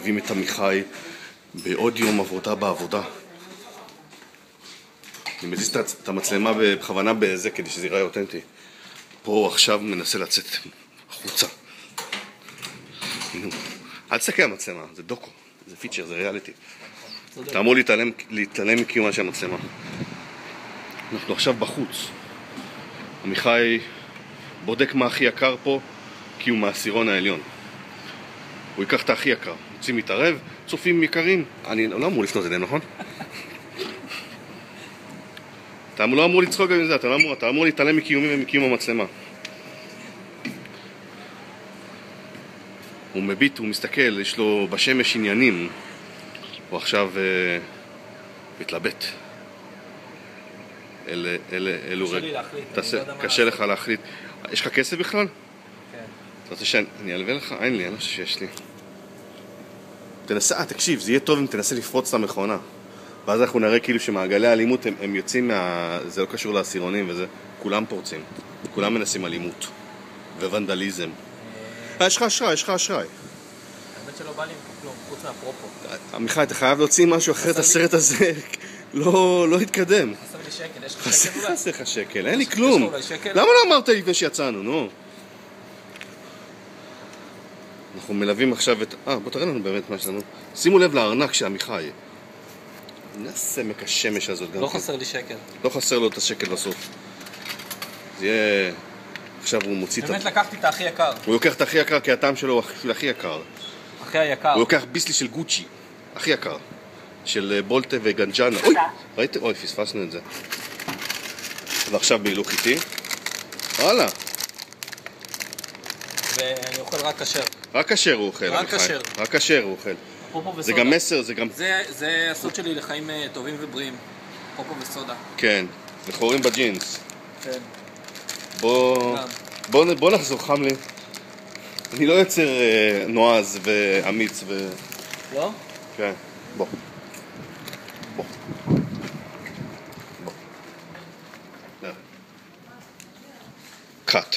מלווים את עמיחי בעוד יום עבודה בעבודה. אני מזיז את המצלמה בכוונה בזה כדי שזה ייראה אותנטי. פה עכשיו מנסה לצאת החוצה. אל תסתכל על המצלמה, זה דוקו, זה פיצ'ר, זה ריאליטי. אתה אמור להתעלם מקיומה של המצלמה. אנחנו עכשיו בחוץ. עמיחי בודק מה הכי יקר פה, כי הוא מהעשירון העליון. הוא ייקח את הכי יקר, רוצים להתערב, צופים יקרים. אני לא אמור לפנות אליהם, נכון? אתה לא אמור לצחוק גם עם זה, אתה אמור להתעלם מקיומי ומקיום המצלמה. הוא מביט, הוא מסתכל, יש לו בשמש עניינים. הוא עכשיו מתלבט. אלו קשה לי להחליט. קשה לך להחליט. יש לך כסף בכלל? כן. אתה רוצה שאני אלווה לך? אין לי, אני לא חושב שיש לי. תנסה, תקשיב, זה יהיה טוב אם תנסה לפרוץ את המכונה. ואז אנחנו נראה כאילו שמעגלי האלימות הם יוצאים זה לא קשור לעשירונים וזה. כולם פורצים. כולם מנסים אלימות. וונדליזם. יש לך אשראי. האמת שלא בא לי כלום, חוץ מהפרופו. עמיחי, אתה חייב להוציא משהו אחרת, הסרט הזה לא התקדם. חסר לי שקל, יש לך שקל אולי? חסר לך שקל, אין לי כלום. למה לא אמרת לי לפני שיצאנו, נו? אנחנו מלווים עכשיו את... בוא תראה לנו באמת מה שלנו. שימו לב לארנק של עמיחי. נעשה מקשמש הזאת גם. לא חסר לי שקל. לא חסר לו את השקל בסוף. זה יהיה... עכשיו הוא מוציא את... באמת לקחתי את הכי יקר. הוא לוקח את הכי יקר כי הטעם שלו הוא הכי יקר. הכי היקר. הוא לוקח ביסלי של גוצ'י, הכי יקר. של בולטה וגנג'אנה. אוי, ראיתם? אוי, פספסנו את זה. ועכשיו בהילוך איתי. וואלה. ואני אוכל רק כשר. רק כשר הוא אוכל. רק כשר. רק כשר הוא אוכל. פופו וסודה. זה גם מסר, זה גם... זה הסוד שלי לחיים טובים ובריאים. פופו וסודה. כן, וחורים בג'ינס. כן. בוא נחזור, חם לי. אני לא יוצר נועז ואמיץ ו... לא? כן, בוא. קאט.